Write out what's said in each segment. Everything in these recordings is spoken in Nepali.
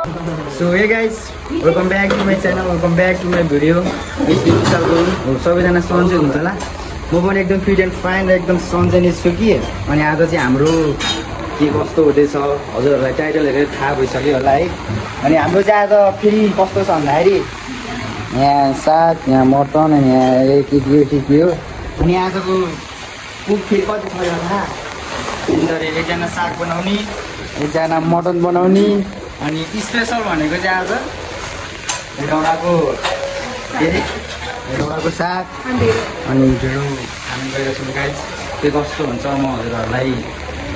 So hey guys, welcome back to my channel, welcome back to my video. सबैजना सन्चै हुन्छ होला। म पनि एकदम फिट एन्ड फाइन र एकदम सन्चै नै छु कि। अनि आज चाहिँ हाम्रो के कस्तो हुँदैछ हजुरहरूलाई टाइटल हेरेर थाहा भइसक्यो होला है। अनि हाम्रो चाहिँ आज फेरि कस्तो छ भन्दाखेरि यहाँ साग, यहाँ मटन, अनि यहाँ के हो। अनि आजको कुक फेरि कति छ होला। एकजना साग बनाउने, एकजना मटन बनाउने, अनि स्पेसल भनेको चाहिँ आज ढेँडाको साग अनि ढेँडो खानु गइरहेको गाइस। के कस्तो हुन्छ म हजुरहरूलाई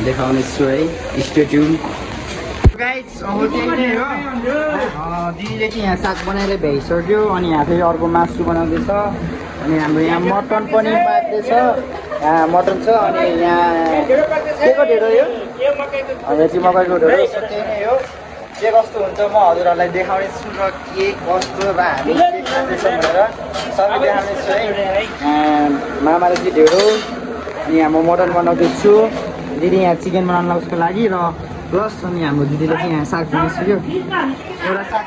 देखाउने छु है। Stay tune guys. अब त्यही नै हो, दिदीले चाहिँ यहाँ साग बनाएर भ्याइसक्यो। अनि यहाँ फेरि अर्को मासु बनाउँदैछ। अनि हाम्रो यहाँ मटन पनि पाक्दैछ। यहाँ मटन छ। अनि यहाँ के को ढेँडो यो? यहाँ चाहिँ मकैको ढेँडो। त्यही नै हो। के कस्तो हुन्छ म हजुरहरूलाई देखाउने छु र के कस्तो र हामी के गर्दैछ भनेर सबै देखाउने छु है। मामाले चाहिँ ढेँडो, अनि यहाँ म मटन बनाउँदैछु। दिदी यहाँ चिकन बनाउनु उसको लागि र प्लस अनि हाम्रो दिदीले चाहिँ यहाँ साग बनाइसक्यो। एउटा साग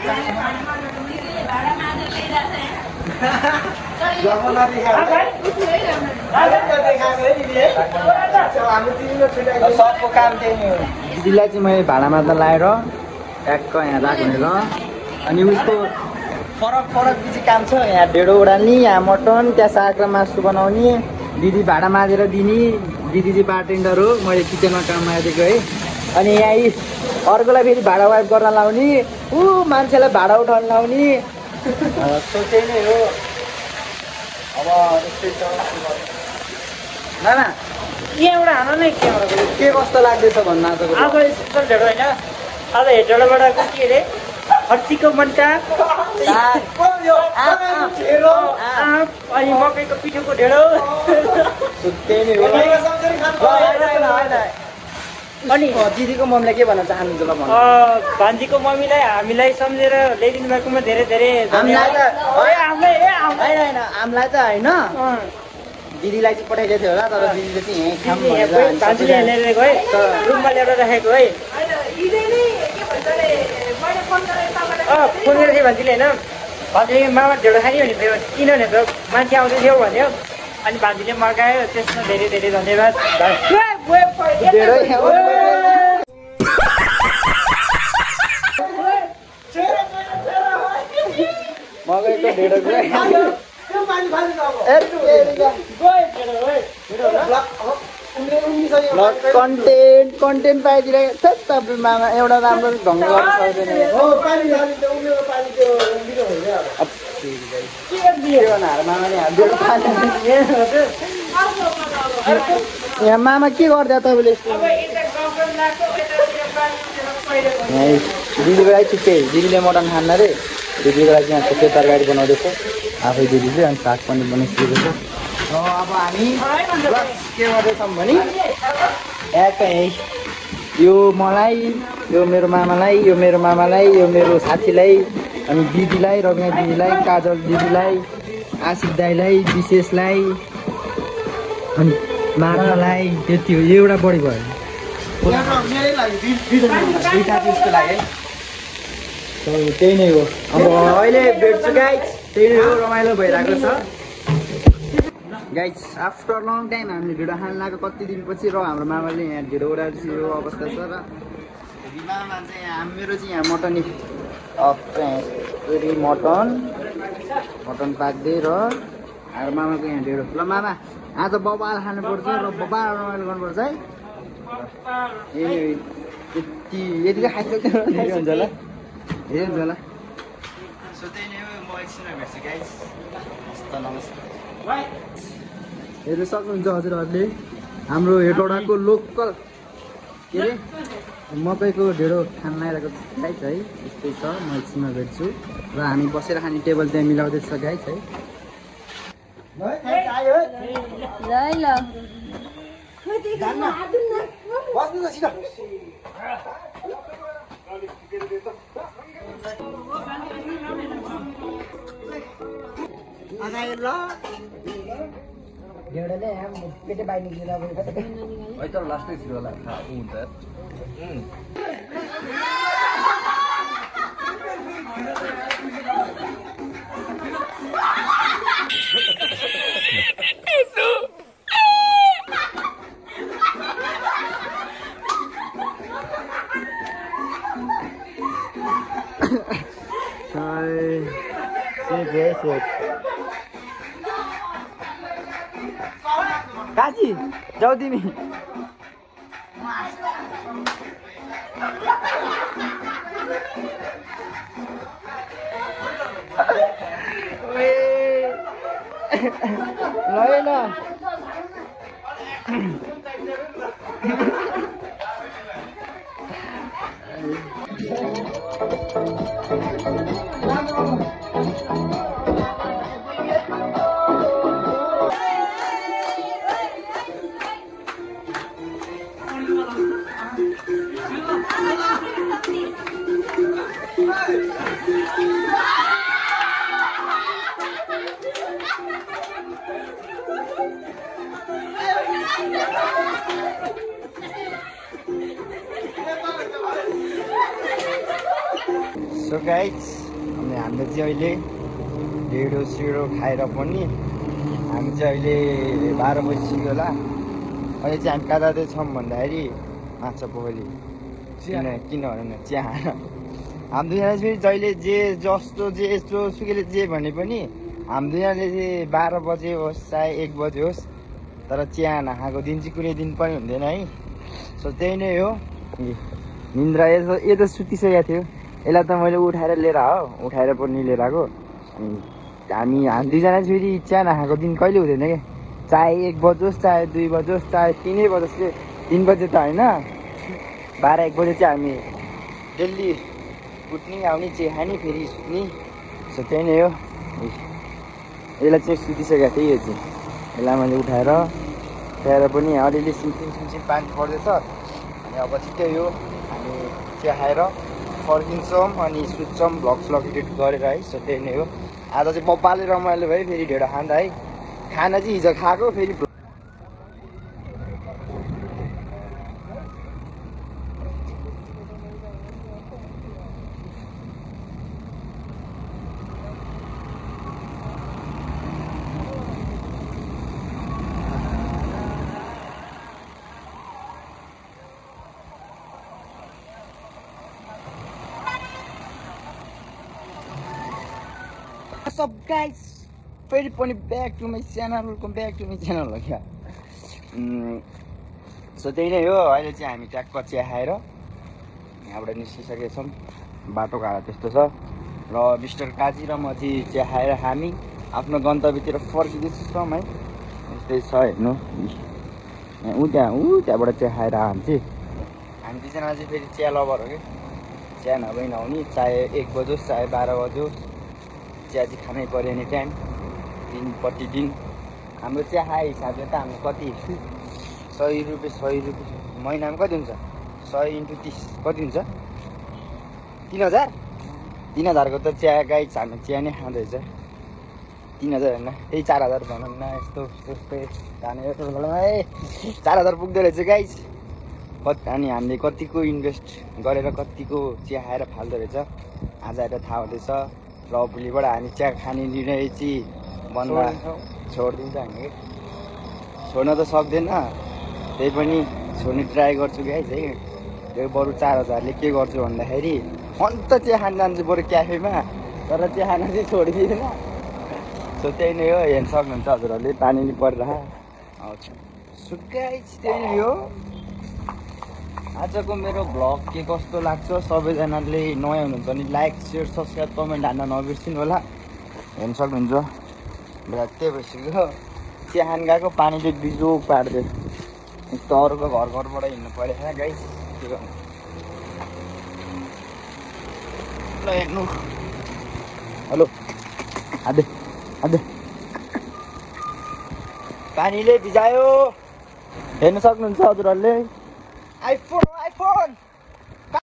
सबको काम त्यही नै हो। दिदीलाई चाहिँ मैले भाँडामा त लाएर ट्याक्क यहाँ राख्ने र अनि उसको फरक बिजी काम छ। यहाँ ढेँडो उडाल्ने, यहाँ मटन, त्यहाँ साग र मासु बनाउने, दिदी भाँडा माझेर दिने। दिदी चाहिँ बारटेन्डर हो, मैले किचनमा काम मागेको है। अनि यहाँ अर्कोलाई फेरि भाँडा वाइप गर्न लाउने, मान्छेलाई भाँडा उठाउन लाउने। सोचै नै हो। अब यस्तै छ नाना। यहाँबाट हान नै के कस्तो लाग्दैछ भन्नु आजको? आज स्पेसल ढेँडो होइन, आज ढेँडोबाट के अरे खर्चीको मन्टा अनि मकैको पिठोको ढेँडो। अनि दिदीको मम्मीलाई के भन्न चाहनुहुन्छ ल? भान्जीको मम्मीलाई हामीलाई सम्झेर ल्याइदिनु भएकोमा धेरै धेरै हामीलाई त होइन, दिदीलाई चाहिँ पठाइदिएको थियो होला। तर दिदीले चाहिँ यहीँ खाम भान्जीले लिएर गए, रुममा ल्याएर राखेको है। फोन गरेको थिएँ भान्जीले होइन, भान्जीले मामा ढेँडो खाने भनेको थियो। किनभने त मान्छे आउँदै थियो भन्यो। अनि भान्जीले मगायो, त्यसमा धेरै धेरै धन्यवाद। मकैको ढेँडो कन्टेन्ट पाइदिरहेको छ तपाईँ मामा। एउटा राम्रो ढङ्ग गर्न सक्दैन। यहाँ मामा के गरिदियो तपाईँले? दिदीको लागि छिट्टै, दिदीले मटन खान्न रे। दिदीको लागि यहाँ छिट्टै तरकारी बनाउँदैछ आफै दिदीले। अनि साग पनि बनाइसकेको छ। र अब हामी के गर्दैछौँ भने यो मलाई, यो मेरो मामालाई, यो मेरो मामालाई, यो मेरो साथीलाई, अनि दिदीलाई, रबिना दिदीलाई, काजल दिदीलाई, आशिक दाईलाई, विशेषलाई, अनि मामालाई। त्यति हो। एउटा बढी भयो त्यसको लागि है। त्यही नै हो। अब अहिले भेट्छु गाइस। त्यही नै हो, रमाइलो भइरहेको छ गाइस। आफ्टर लङ टाइम हामीले ढेँडो खान लाग्यो कति दिनपछि। र हाम्रो मामाले यहाँ ढेँडो उडाएपछि यो अवस्था छ। र मामा चाहिँ यहाँ मेरो चाहिँ यहाँ मटन पाक्दै र हाम्रो मामाको यहाँ ढेँडो। ल मामा आज बबाल खानुपर्छ र बबाल रमाइलो गर्नुपर्छ है। यतिको खाइसक्यो हुन्छ होला, हुन्छ होला। सो त्यही नै हो। म एकछिनमा भेट्छु गाइस। नमस्कार। हेर्नु सक्नुहुन्छ हजुरहरूले हाम्रो हेटौडाको लोकल के अरे मकैको ढेँडो खान लागिरहेको गाइस है। यस्तै छ। म एकछिनमा भेट्छु र हामी बसेर खाने टेबल त्यहाँ मिलाउँदैछ गाइस है। ढेँडोले पेटे बाहिर निस्किँदा है तर लास्टै छिटो होला हुन्छ। काजी जाऊ तिमी ल सो गाइज हामीले चाहिँ अहिले ढेँडो सिँडो खाएर पनि हामी चाहिँ अहिले 12 बजिसक्यो होला। अहिले चाहिँ हामी कहाँ जाँदैछौँ भन्दाखेरि माछा पोखरी किनभने चिया खान। हामी दुईजना फेरि जहिले जे जस्तो जे यस्तो सुकेले जे भने पनि हामी दुईजनाले चाहिँ 12 बजे होस् चाहे 1 बजे होस् तर चिया नखाएको दिन चाहिँ कुनै दिन पनि हुँदैन है। सो त्यही नै हो। निन्द्रा यो त सुतिसकेको थियो, यसलाई त मैले उठाएर लिएर उठाएर पनि लिएर आएको। अनि हामी दुईजना फेरि चिया नखाएको दिन कहिले हुँदैन क्या, चाहे 1 बजोस् चाहे 2 बजोस् चाहे 3 बजोस् 3 बजे त होइन 12-1 बजे चाहिँ हामी डेली उठ्ने आउने चिया खाने फेरि सुत्ने। सो त्यही नै हो। यसलाई चाहिँ सुतिसकेको थिएँ, यो चाहिँ यसलाई मैले उठाएर त्यहाँ पनि अलिअलि सिमसिम पानी पर्दैछ। अनि अब चाहिँ त्यही हो, हामी चिया खाएर फर्किन्छौँ अनि सुत्छौँ भ्लग एडिट गरेर है। सो त्यही नै हो। आज चाहिँ बब्बाले रमाइलो भयो फेरि ढेँडो खाँदा है। खाना चाहिँ हिजो खाएको फेरि सब गाइस फेरि पनि back to my channel, welcome back to my channel हो क्या। सो त्यही नै हो। अहिले चाहिँ हामी ट्याक्क चिया खाएर यहाँबाट निस्किसकेका छौँ। बाटोको हालत त्यस्तो छ र मिस्टर काजी र म चाहिँ चिया खाएर हामी आफ्नो गन्तव्यतिर फर्किँदैछौँ है। यस्तै छ हेर्नु, त्यहाँबाट चिया खाएर हामी दुईजना चाहिँ फेरि चिया लभर हो कि। चिया नभई नहुने, चाहे 1 बजोस् चाहे 12 बजोस् चिया चाहिँ खानै पऱ्यो एनी टाइम, दिन प्रतिदिन। हाम्रो चिया खाए हिसाबले त हाम्रो कति 100 रुपियाँ महिनामा कति हुन्छ? 100 × 30 कति हुन्छ? 3000को त चिया गाई हामी चिया नै खाँदैछ। 3000 होइन, त्यही 4000 भनौँ न। यस्तो त्यस्तै जाने 4000 पुग्दो रहेछ गाइस। अनि हामीले कतिको इन्भेस्ट गरेर कतिको चिया खाएर फाल्दो रहेछ आज आएर थाहा हुँदैछ। र भोलिबाट हामी चिया खाने निर्णय चाहिँ बन्द छोडिदिन्छ। हामी छोड्न त सक्दैन, त्यही पनि छोड्ने ट्राई गर्छु गाइस है। त्यो बरु 4000ले के गर्छु भन्दाखेरि अन्त चिया खान जान्छु बरु क्याफेमा, तर चिया खान चाहिँ छोडिदिँदैन। सो त्यही नै हो। हेर्न सक्नुहुन्छ हजुरहरूले पानी नि परिरहेको। सो गाइस त्यही नै हो। आजको मेरो भ्लग के कस्तो लाग्छ सबैजनाले नयाँ हुनुहुन्छ भने लाइक सेयर सब्सक्राइब कमेन्ट हान्न नबिर्सिनु होला। हेर्न सक्नुहुन्छ त्यही भइसक्यो। चिया खान गएको पानीले बिजोग पारिदियो। यस्तो अरूको घरबाट हिँड्नु पऱ्यो क्या गाइस, के गर्नु। ल हेर्नु, हेलो आदे पानीले भिजायो। हेर्न सक्नुहुन्छ हजुरहरूले आइफोन